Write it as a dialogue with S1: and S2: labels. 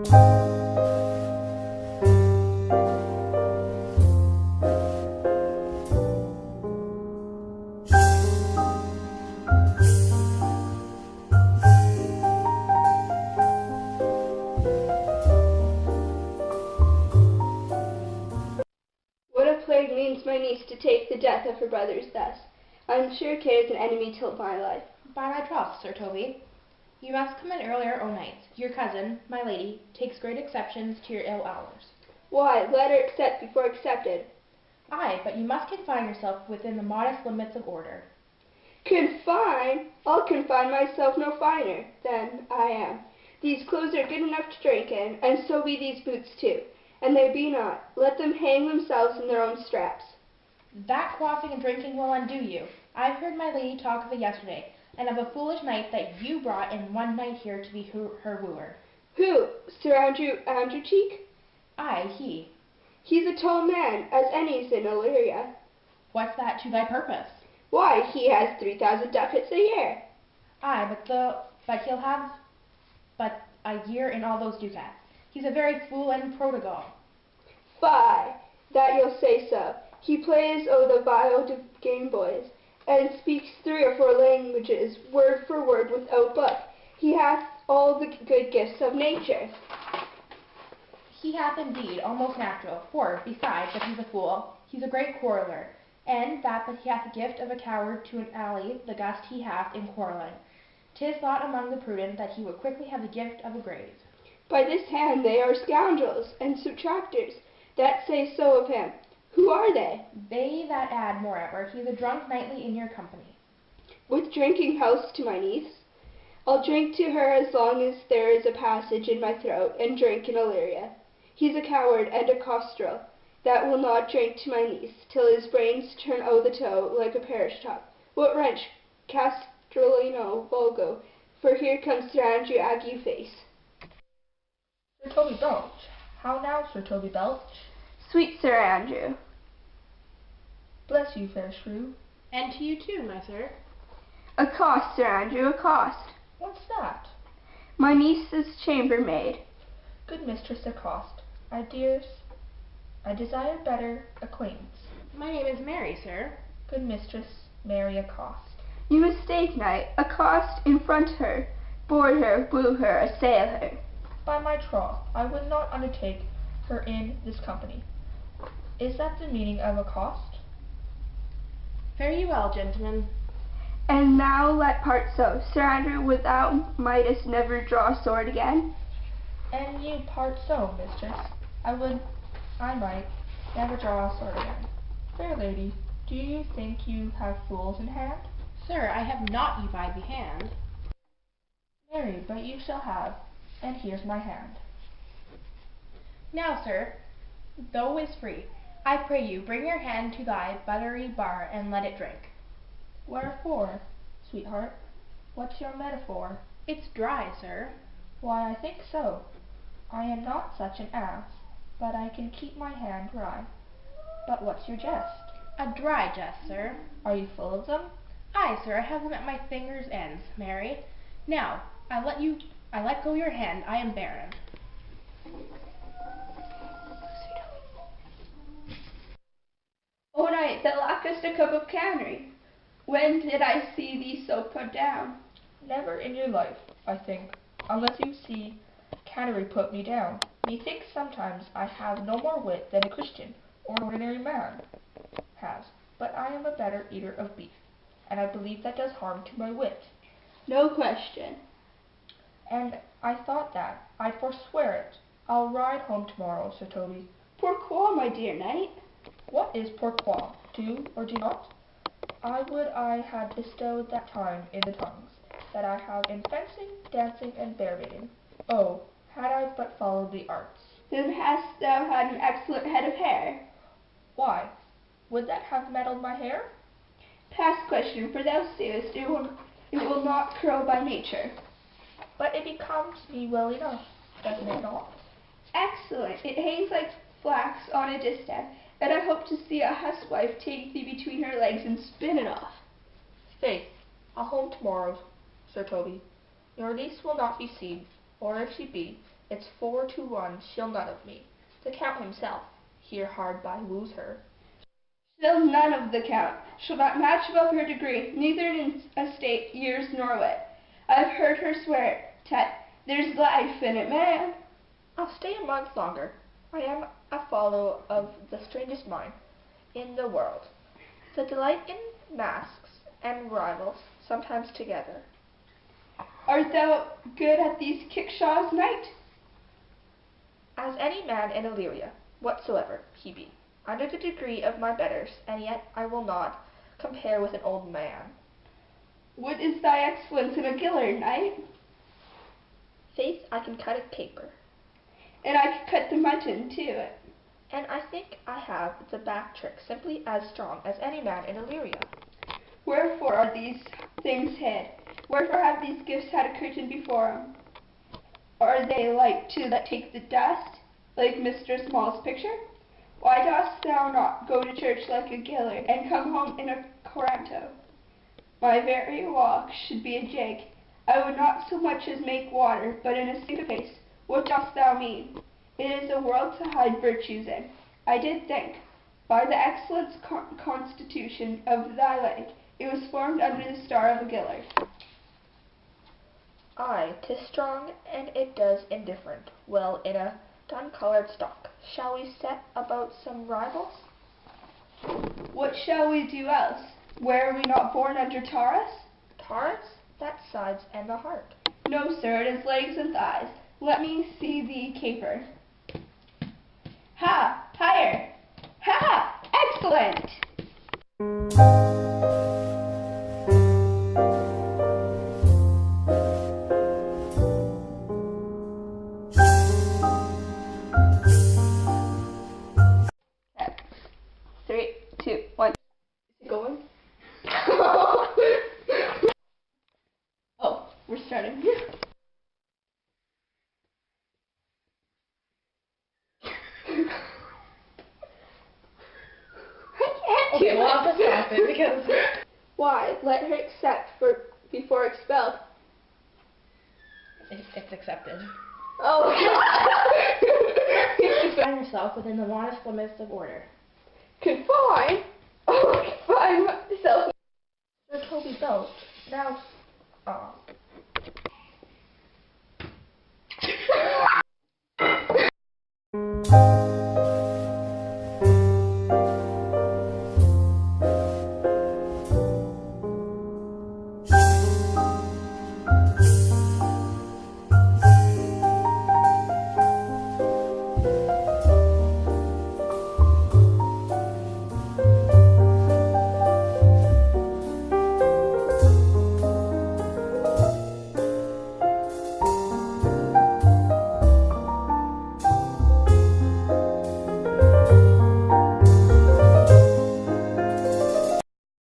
S1: What a plague means my niece to take the death of her brothers thus? I am sure Kay is an enemy till my life.
S2: By my troth, Sir Toby, you must come in earlier o' nights. Your cousin, my lady, takes great exceptions to your ill hours.
S1: Why, let her accept before accepted.
S2: Aye, but you must confine yourself within the modest limits of order.
S1: Confine? I'll confine myself no finer than I am. These clothes are good enough to drink in, and so be these boots too. And they be not. Let them hang themselves in their own straps.
S2: That quaffing and drinking will undo you. I've heard my lady talk of it yesterday, and of a foolish knight that you brought in one night here to be her wooer.
S1: Who? Sir Andrew Cheek?
S2: Aye, he.
S1: He's a tall man, as any's in Illyria.
S2: What's that to thy purpose?
S1: Why, he has 3,000 ducats a year.
S2: Aye, but he'll have but a year in all those ducats. He's a very fool and prodigal.
S1: Fie, that you'll say so. He plays the viol to Game Boys, and speaks 3 or 4 languages, word for word, without book. He hath all the good gifts of nature.
S2: He hath indeed, almost natural, for, besides that he's a fool, he's a great quarreller, and that he hath the gift of a coward to an ally, the gust he hath in quarrelling. 'Tis thought among the prudent that he would quickly have the gift of a grave.
S1: By this hand they are scoundrels and subtractors, that say so of him. Who are they?
S2: They that add, moreover, he's a drunk nightly in your company.
S1: With drinking healths to my niece? I'll drink to her as long as there is a passage in my throat, and drink in Illyria. He's a coward and a costrel, that will not drink to my niece, till his brains turn o' the toe like a parish top. What wrench, Castellino Volgo, for here comes Sir Andrew Ague-Face.
S3: Sir Toby Belch. How now, Sir Toby Belch?
S1: Sweet Sir Andrew.
S3: Bless you, fair shrew.
S2: And to you too, my sir.
S1: Accost, Sir Andrew, accost.
S3: What's that?
S1: My niece's chambermaid.
S3: Good mistress, accost. I desire better acquaintance.
S2: My name is Mary, sir.
S3: Good mistress, Mary, accost.
S1: You mistake, knight. Accost, confront her, board her, woo her, assail her.
S3: By my troth, I would not undertake her in this company. Is that the meaning of accost?
S2: Fare you well, gentlemen.
S1: And now let part so. Sir Andrew, without mightest never draw sword again.
S3: And you part so, mistress. I might never draw a sword again. Fair lady, do you think you have fools in hand?
S2: Sir, I have not you by the hand.
S3: Marry, but you shall have, and here's my hand.
S2: Now, sir, thou is free. I pray you, bring your hand to thy buttery bar, and let it drink.
S3: Wherefore, sweetheart? What's your metaphor?
S2: It's dry, sir.
S3: Why, I think so. I am not such an ass, but I can keep my hand dry. But what's your jest?
S2: A dry jest, sir.
S3: Are you full of them?
S2: Aye, sir, I have them at my fingers' ends, Mary. Now, I let go your hand, I am barren.
S1: O knight, thou lackest a cup of canary. When did I see thee so put down?
S3: Never in your life, I think, unless you see canary put me down. Methinks sometimes I have no more wit than a Christian or an ordinary man has, but I am a better eater of beef, and I believe that does harm to my wit.
S1: No question.
S3: And I thought that, I'd forswear it. I'll ride home tomorrow, Sir Toby.
S1: Pourquoi, my dear knight?
S3: What is pourquoi? Do or do not? I would I had bestowed that time in the tongues that I have in fencing, dancing, and bear-baiting. Oh, had I but followed the arts.
S1: Then hast thou had an excellent head of hair?
S3: Why, would that have meddled my hair?
S1: Past question, for thou seest it will not curl by nature.
S3: But it becomes me well enough, doesn't it not?
S1: Excellent. It hangs like flax on a distaff, and I hope to see a huswife take thee between her legs and spin it off.
S3: Faith, I'll home tomorrow, Sir Toby. Your niece will not be seen, or if she be, It's 4-1, she'll none of me. The Count himself, here hard by, woos her.
S1: She'll none of the Count. She'll not match above her degree, neither in estate, years, nor wit. I've heard her swear it. Tut, there's life in it, man.
S3: I'll stay a month longer. I am a follow of the strangest mind in the world. The delight in masks and rivals, sometimes together.
S1: Art thou good at these kickshaws, knight?
S3: As any man in Illyria, whatsoever he be, under the degree of my betters, and yet I will not compare with an old man.
S1: What is thy excellence in a giller, knight?
S3: Faith, I can cut a caper.
S1: And I can cut the mutton, too.
S3: And I think I have the back trick simply as strong as any man in Illyria.
S1: Wherefore are these things hid? Wherefore have these gifts had a curtain before 'em? Are they like to that take the dust, like Mistress Mall's picture? Why dost thou not go to church like a giller, and come home in a coranto? My very walk should be a jig. I would not so much as make water, but in a state face. What dost thou mean? It is a world to hide virtues in. I did think, by the excellent constitution of thy leg, it was formed under the star of a giller.
S3: Aye, 'tis strong, and it does indifferent well in a dun-coloured stock. Shall we set about some rivals?
S1: What shall we do else? Were we not born under Taurus?
S3: Taurus? That's sides and the heart.
S1: No, sir, it is legs and thighs. Let me see thee caper. Ha! Higher! Ha! Excellent! Okay. 3, 2, 1. Is it going? Oh, we're starting.
S2: Okay, we'll have to stop it because...
S1: Why? Let her accept before expelled.
S2: It's accepted.
S1: Oh.
S2: Confine yourself within the modest limits of order.
S1: Confine? Oh, confine myself.
S3: Sir Toby Bell, now,